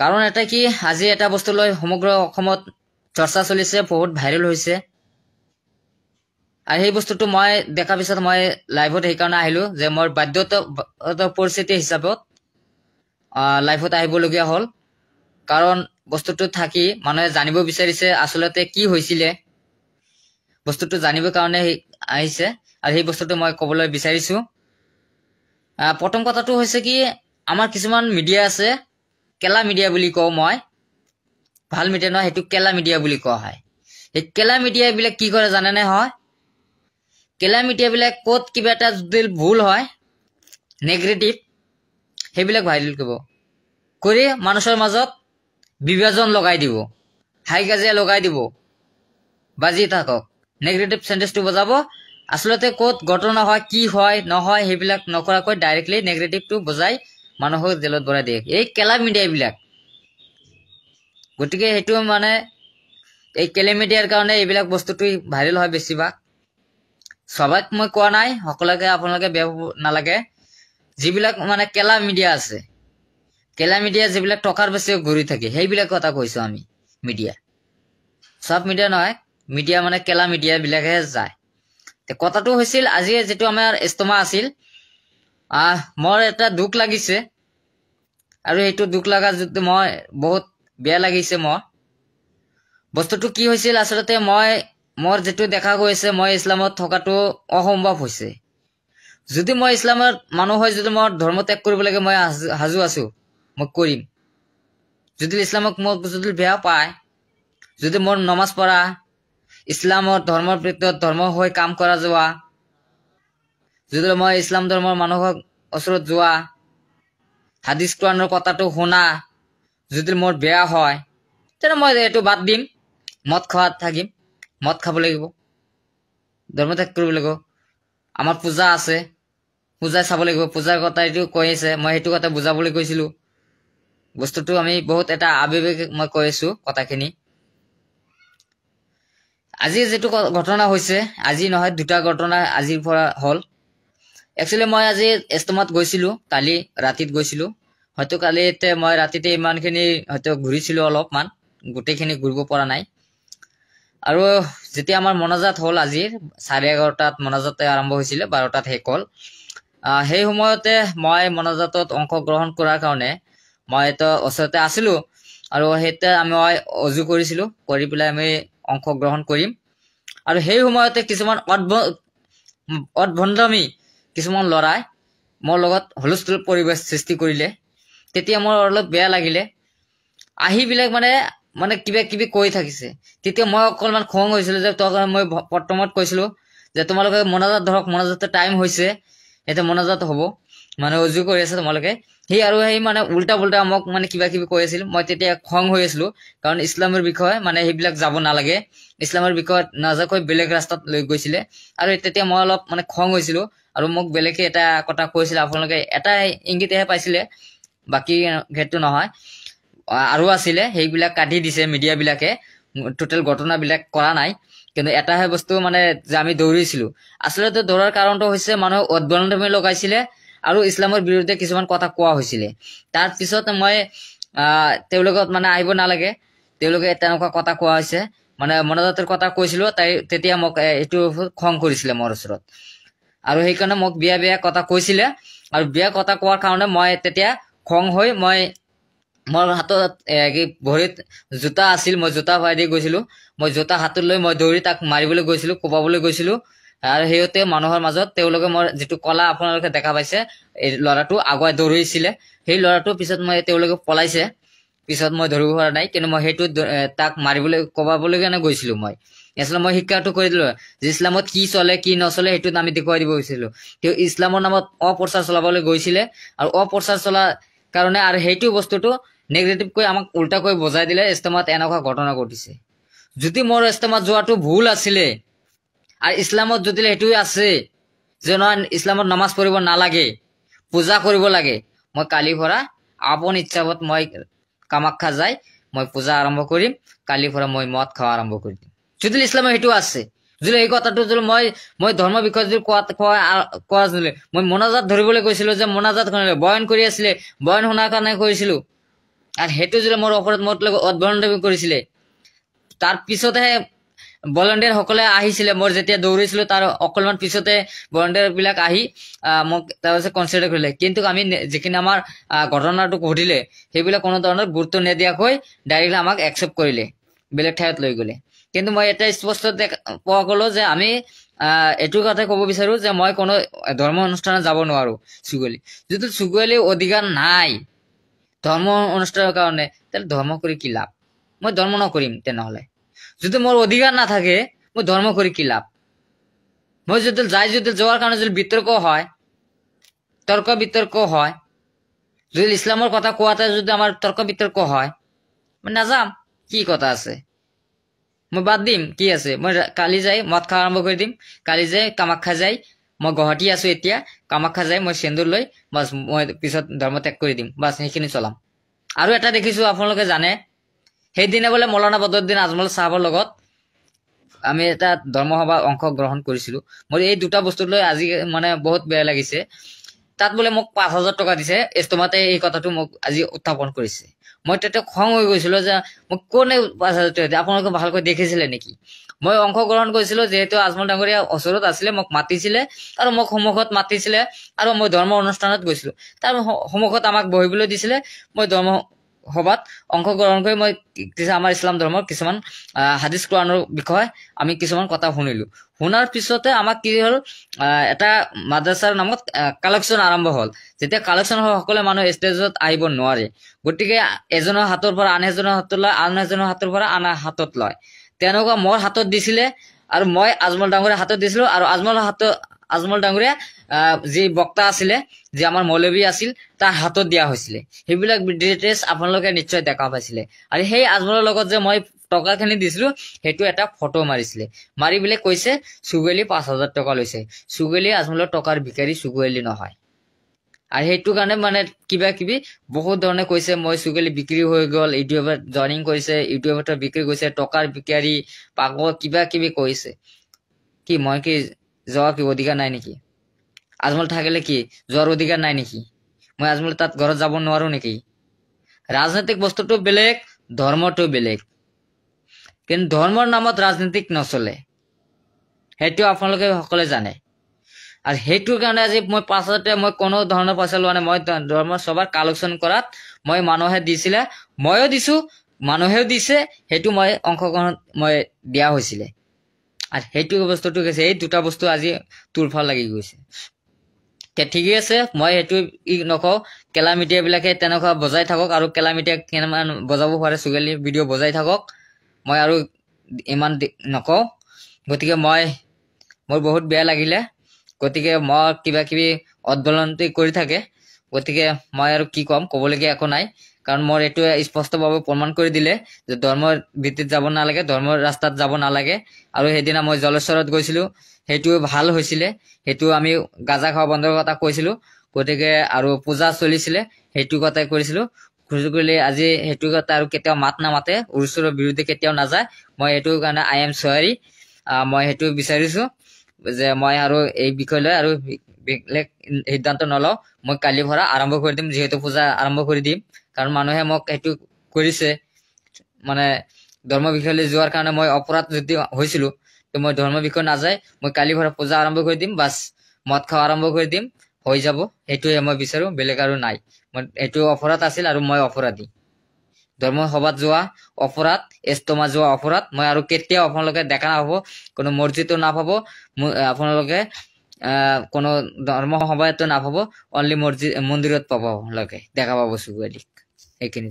কাৰণ এটা কি আজি এটা বস্তু লৈ সমগ্ৰ অসমত চৰ্চা চলিছে, বহুত ভাইৰেল হৈছে। আৰু সেই বস্তুটো মই দেখা পিছত মই লাইভত সেইকাৰণে আহিলো যে মোৰ বাধ্যতা পৰিস্থিতি হিচাপত লাইভত আহিবলগীয়া হ'ল। কাৰণ বস্তুটো থাকি মানুহে জানিব বিচাৰিছে আচলতে কি হৈছিলে, বস্তুটো জানিবৰ কাৰণে আহিছে আৰু সেই বস্তুটো মই ক'বলৈ বিচাৰিছো। প্ৰথম কথাটো হৈছে কি, আমাৰ কিছুমান মিডিয়া আছে, কেলা মিডিয়া বুলি কওঁ মই, ভাল মিডিয়া নহয়, সেইটো কেলা মিডিয়া বুলি কোৱা হয়। সেই কেলা মিডিয়াবিলাক কি কৰে জানেনে? হয়, কেলা মিডিয়াবিলাক ক'ত কিবা এটা যদি ভুল হয়, নেগেটিভ, সেইবিলাক ভাইৰেল কৰিব কৰি মানুহৰ মাজত বিভাজন লগাই দিব, হাই কাজিয়া লগাই দিব, বাজি থাকক, নেগেটিভ চেন্টেঞ্চটো বজাব। আচলতে ক'ত ঘটনা হয়, কি হয় নহয় সেইবিলাক নকৰাকৈ ডাইৰেক্টলি নেগেটিভটো বজাই মানুহক জেলত ভৰাই দিয়ে, এই কেলা মিডিয়াবিলাক। গতিকে সেইটো মানে এই কেলা মিডিয়াৰ কাৰণে এইবিলাক বস্তুটো ভাইৰেল হয় বেছিভাগ। সবাক মই কোৱা নাই, সকলোকে আপোনালোকে বেয়া নালাগে। যিবিলাক মানে কেলা মিডিয়া আছে, কেলা মিডিয়া যিবিলাক টকাৰ বেছি ঘূৰি থাকে, সেইবিলাক কথা কৈছো আমি। মিডিয়া সব মিডিয়া নহয়, মিডিয়া মানে কেলা মিডিয়া বিলাকহে যায়। কথাটো হৈছিল আজি যিটো আমাৰ ইজতেমা আছিল, মোৰ এটা দুখ লাগিছে আৰু সেইটো দুখ লগা যিটো মই বহুত বেয়া লাগিছে। মোৰ বস্তুটো কি হৈছিল, আচলতে মোৰ যিটো দেখা গৈছে মই ইছলামত থকাটো অসম্ভৱ হৈছে। যদি মই ইছলামৰ মানুহ হয়, যদি মই ধৰ্ম ত্যাগ কৰিব লাগে, মই সাজু আছো, মই কৰিম। যদি ইছলামক মোক যদি বেয়া পায়, যদি মোৰ নমাজ পঢ়া, ইছলামৰ ধৰ্মৰ ভিতৰত ধৰ্ম হৈ কাম কৰা যোৱা, যদি মই ইছলাম ধৰ্মৰ মানুহক ওচৰত যোৱা, হাদিছ কোৰাণৰ কথাটো শুনা যদি মোৰ বেয়া হয়, তেনে মই এইটো বাদ দিম, মদ খোৱাত থাকিম, মদ খাব লাগিব, ধৰ্ম ত্যাগ কৰিব লাগিব। আমাৰ পূজা আছে, পূজা চাব লাগিব, পূজাৰ কথা এইটো কৈ আছে, মই সেইটো কথা বুজাবলৈ কৈছিলো। বস্তুটো আমি বহুত এটা আবেগিক মই কৈ আছো কথাখিনি। আজি যিটো ঘটনা হৈছে, আজি নহয় দুটা ঘটনা আজিৰ পৰা হ'ল। একচুৱেলি মই আজি ইজতেমাত গৈছিলো, কালি ৰাতিত গৈছিলো। হয়তো কালিতে মই ৰাতিতে ইমানখিনি হয়তো ঘূৰিছিলো, অলপমান গোটেইখিনি ঘূৰিব পৰা নাই। আৰু যেতিয়া আমাৰ মনাজাত হ'ল, আজিৰ 11:30 মনাজাতে আৰম্ভ হৈছিলে, 12টাত শেষ হ'ল। সেই সময়তে মই মনাজাতত অংশগ্ৰহণ কৰাৰ কাৰণে মইতো ওচৰতে আছিলো আৰু সেইতে মই অজু কৰিছিলো, কৰি পেলাই আমি অংশগ্ৰহণ কৰিম। আৰু সেই সময়তে কিছুমান অদভণ্ডামী কিছুমান ল'ৰাই মোৰ লগত হুলস্থুল পৰিৱেশ সৃষ্টি কৰিলে। তেতিয়া মোৰ অলপ বেয়া লাগিলে। আহি বিলাক মানে কিবা কিবি কৈ থাকিছে। তেতিয়া মই অকণমান খং হৈছিলো যে মই প্ৰথমত কৈছিলো যে তোমালোকে মনাজাত ধৰক, মনাজাতৰ টাইম হৈছে, এতিয়া মনাজাত হ'ব, মানে অজু কৰি আছে তোমালোকে। সেই মানে উল্টা পুল্টা মোক মানে কিবা কিবি কৈ আছিল। মই তেতিয়া খং হৈ আছিলো, কাৰণ ইছলামৰ বিষয়ে মানে সেইবিলাক যাব নালাগে, ইছলামৰ বিষয়ত নাযাকৈ বেলেগ ৰাস্তাত লৈ গৈছিলে। আৰু তেতিয়া মই অলপ মানে খং হৈছিলো আৰু মোক বেলেগে এটা কথা কৈছিলে, আপোনালোকে এটা ইংগিতহে পাইছিলে, বাকী সেইটো নহয়, আৰু আছিলে, সেইবিলাক কাটি দিছে মিডিয়া বিলাকে, টোটেল ঘটনাবিলাক কৰা নাই। কিন্তু এটাহে বস্তু মানে যে আমি দৌৰিছিলো, আচলতে দৌৰাৰ কাৰণটো হৈছে মানুহক উদ্ভণ্ডামি লগাইছিলে আৰু ইছলামৰ বিৰুদ্ধে কিছুমান কথা কোৱা হৈছিলে। তাৰ পিছত মই তেওঁলোকক মানে আহিব নালাগে, তেওঁলোকে তেনেকুৱা কথা কোৱা হৈছে, মানে মনাজাতৰ কথা কৈছিলো, তেতিয়া মোক এইটো খং কৰিছিলে মোৰ ওচৰত, আৰু সেইকাৰণে মোক বেয়া বেয়া কথা কৈছিলে। আৰু বেয়া কথা কোৱাৰ কাৰণে মই তেতিয়া খং হৈ মোৰ হাতত ভৰিত জোতা আছিল, মই জোতা ভৰাই দি গৈছিলো, মই জোতা হাতত লৈ মই দৌৰি তাক মাৰিবলৈ গৈছিলো, কোবাবলৈ গৈছিলো। আৰু সেইতে মানুহৰ মাজত তেওঁলোকে মোৰ যিটো কলা আপোনালোকে দেখা পাইছে, এই ল'ৰাটো আগুৱাই দৌৰিছিলে, সেই ল'ৰাটো পিছত তেওঁলোকে পলাইছে, পিছত মই ধৰিব পৰা নাই। কিন্তু মই সেইটো তাক মাৰিবলৈ কোবাবলৈ কাৰণে গৈছিলো। মই শিক্ষাটো কৰি দিলো যে ইছলামত কি চলে কি নচলে সেইটোত আমি দেখুৱাই দিব গৈছিলো। তেওঁ ইছলামৰ নামত অপ্ৰচাৰ চলাবলৈ গৈছিলে, আৰু অপ্ৰচাৰ চলাৰ কাৰণে আৰু সেইটো বস্তুটো নেগেটিভকৈ আমাক উল্টাকৈ বজাই দিলে। ইজতেমাত এনেকুৱা ঘটনা ঘটিছে। যদি মোৰ ইজতেমাত যোৱাটো ভুল আছিলে আৰু ইছলামত যদি সেইটোৱে আছে যে নহয় ইছলামত নামাজ পঢ়িব নালাগে, পূজা কৰিব লাগে, মই কালিৰ পৰা আপন ইচ্ছাবত মই কামাখ্যা যাই মই পূজা আৰম্ভ কৰিম, কালিৰ পৰা মই মদ খোৱা আৰম্ভ কৰি দিম। যদি ইছলামত সেইটো আছে, যদি এই কথাটো যদি মই ধৰ্মৰ বিষয়ে যদি কোৱা মই মনাজাত ধৰিবলৈ গৈছিলো, যে মনাজাত বয়ান কৰি আছিলে, বয়ান শুনাৰ কাৰণে কৰিছিলো, আৰু সেইটো যদি মোৰ ওপৰত মোৰ লগত অদভণ্ডামি কৰিছিলে তাৰ পিছতহে ভলেণ্টিয়াৰ সকলে আহিছিলে মোৰ যেতিয়া দৌৰিছিলো তাৰ অকলমান পিছতে ভলেণ্টিয়াৰ বিলাক আহি মোক তাৰপিছত কনচিডাৰ কৰিলে কিন্তু আমি যিখিনি আমাৰ ঘটনাটো ঘটিলে সেইবিলাক কোনো ধৰণৰ গুৰুত্ব নিদিয়াকৈ ডাইৰেক্টলি আমাক একচেপ্ট কৰিলে বেলেগ ঠাইত লৈ গ'লে কিন্তু মই এটা স্পষ্ট পোৱা গ'লো যে আমি এইটো কথা ক'ব বিচাৰো যে মই কোনো ধৰ্ম অনুষ্ঠানত যাব নোৱাৰো ছুগুৱেলি যিটো ছুগুৱেলি অধিকাৰ নাই ধৰ্ম অনুষ্ঠানৰ কাৰণে তাহলে ধৰ্ম কৰি কি লাভ মই ধৰ্ম নকৰিম তেনেহলে যদি মোৰ অধিকাৰ নাথাকে মই ধৰ্ম কৰি কি লাভ মই যদি যোৱাৰ কাৰণে যদি বিতৰ্ক হয় তৰ্ক বিতৰ্ক হয় যদি ইছলামৰ কথা কোৱাতে যদি আমাৰ তৰ্ক বিতৰ্ক হয় মই নাযাম কি কথা আছে মই বাদ দিম কি আছে মই কালি যাই মদ খোৱা আৰম্ভ কৰি দিম কালি যাই কামাখ্যা যাই মই গুৱাহাটী আছো এতিয়া কামাখ্যা যাই মই সেন্দুৰ লৈ বাছ মই পিছত ধৰ্ম ত্যাগ কৰি দিম বাছ সেইখিনি চলাম আৰু এটা দেখিছো আপোনালোকে জানে সেইদিনা বোলে মৌলানা বদৰুদ্দিন আজমল চাহাবৰ লগত আমি এটা ধৰ্মসভা অংশগ্ৰহণ কৰিছিলো মোৰ এই দুটা বস্তু লৈ আজি মানে বহুত বেয়া লাগিছে তাত বোলে মোক 5,000 টকা দিছে ইস্তমাতে এই কথাটো মোক আজি উত্থাপন কৰিছে মই তেতিয়া খং হৈ গৈছিলো যে মোক কোনে 5,000 টকা দিয়ে আপোনালোকে ভালকৈ দেখিছিলে নেকি মই অংশগ্ৰহণ কৰিছিলো যিহেতু আজমল ডাঙৰীয়া ওচৰত আছিলে মোক মাতিছিলে আৰু মোক সন্মুখত মাতিছিলে আৰু মই ধৰ্ম অনুষ্ঠানত গৈছিলো তাৰ সন্মুখত আমাক বহিবলৈ দিছিলে মই ধৰ্ম সভাত অংশগ্ৰহণ কৰি মই আমাৰ ইছলাম ধৰ্মৰ কিছুমান হাদিছ কোৰাণৰ বিষয়ে আমি কিছুমান কথা শুনিলো শুনাৰ পিছতে আমাক কি হল এটা মাদ্ৰাছাৰ নামত কালেকশ্যন আৰম্ভ হল যেতিয়া কালেকশ্যন সকলে মানুহ ষ্টেজত আহিব নোৱাৰে গতিকে এজনৰ হাতৰ পৰা আন এজনৰ হাতত লয় আন এজনৰ হাতৰ পৰা আন হাতত লয় তেনেকুৱা মোৰ হাতত দিছিলে আৰু মই আজমল ডাঙৰীয়া হাতত দিছিলো আৰু আজমল ডাঙৰীয়া যি বক্তা আছিলে যে আমাৰ মৌলবী আছিল তাৰ হাতত দিয়া হৈছিলে সেইবিলাক ডিটেইলছ আপোনালোকে নিশ্চয় দেখা পাইছিলে আৰু সেই আজমলৰ লগত যে মই টকাখিনি দিছিলো সেইটো এটা ফটো মাৰিছিলে মাৰি পেলাই কৈছে ছুগুৱেলি 5,000 টকা লৈছে ছুগুৱেলি আজমলৰ টকাৰ ভিকাৰী ছুগুৱেলি নহয় আৰু সেইটো কাৰণে মানে কিবা কিবি বহুত ধৰণে কৈছে মই ছুগুৱেলি বিক্ৰী হৈ গ'ল ইউটিউবত জইনিং কৰিছে ইউটিউবত বিক্ৰী কৰিছে টকাৰ ভিকাৰী পাগল কিবা কিবি কৈছে কি মই কি যোৱা কি অধিকাৰ নাই নেকি আজমল থাকিলে কি যোৱাৰ অধিকাৰ নাই নেকি মই আজমল তাত ঘৰত যাব নোৱাৰো নেকি ৰাজনৈতিক বস্তুটো বেলেগ ধৰ্মটো বেলেগ কিন্তু ধৰ্মৰ নামত ৰাজনীতিক নচলে সেইটো আপোনালোকে সকলে জানে আৰু সেইটোৰ কাৰণে আজি মই পাছতে মই কোনো ধৰণৰ পইচা লোৱা নাই মই ধৰ্মৰ সভাৰ কালেকশ্যন কৰাত মই মানুহে দিছিলে ময়ো দিছো মানুহেও দিছে সেইটো মই অংশগ্ৰহণ মই দিয়া হৈছিলে আৰু সেইটো বস্তুটো গৈছে এই দুটা বস্তু আজি তুলফাল লাগি গৈছে ঠিকেই আছে মই সেইটো নকওঁ কেলা মিডিয়া বিলাকে তেনেকুৱা বজাই থাকক আৰু কেলা মিডিয়া কেনেমান বজাব পাৰে ছুগুৱেলি ভিডিঅ' বজাই থাকক মই আৰু ইমান নকওঁ গতিকে মোৰ বহুত বেয়া লাগিলে গতিকে মই কিবা কিবি অদভণ্ডামি কৰি থাকে গতিকে মই আৰু কি ক'ম ক'বলগীয়া একো নাই কাৰণ মোৰ এইটো স্পষ্টভাৱে প্ৰমাণ কৰি দিলে যে ধৰ্মৰ ভিত্তিত যাব নালাগে ধৰ্মৰ ৰাস্তাত যাব নালাগে আৰু সেইদিনা মই জলেশ্বৰত গৈছিলো সেইটো ভাল হৈছিলে সেইটো আমি গাঁজা খোৱা বন্ধৰ কথা কৈছিলো গতিকে আৰু পূজা চলিছিলে সেইটো কথাই কৰিছিলো খুজুগুলি আজি সেইটো কথা আৰু কেতিয়াও মাত নামাতে উৰুচুৰৰ বিৰুদ্ধে কেতিয়াও নাযায় মই সেইটো কাৰণে আই এম চৰি মই সেইটো বিচাৰিছো যে মই আৰু এই বিষয় লৈ আৰু বেলেগ সিদ্ধান্ত নলওঁ মই কালিৰ পৰা আৰম্ভ কৰি দিম যিহেতু পূজা আৰম্ভ কৰি দিম কাৰণ মানুহে মোক সেইটো কৰিছে মানে ধৰ্ম বিষয়লৈ যোৱাৰ কাৰণে মই অপৰাধ যদি হৈছিলো মই ধৰ্ম বিষয় নাযায় মই কালিৰ পৰা পূজা আৰম্ভ কৰি দিম বাছ মদ খোৱা আৰম্ভ কৰি দিম হৈ যাব সেইটোৱে মই বিচাৰো বেলেগ আৰু নাই মই এইটো অপৰাধ আছিল আৰু মই অপৰাধী ধৰ্ম সভাত যোৱা অপৰাধ ইস্তমা যোৱা অপৰাধ মই আৰু কেতিয়াও আপোনালোকে দেখা নাপাব কোনো মছজিদো নাপাব আপোনালোকে কোনো ধৰ্ম সভাতো নাপাব অনলি মছজিদ মন্দিৰত পাব আপোনালোকে দেখা পাব ছুগুৱেলিক সেইখিনি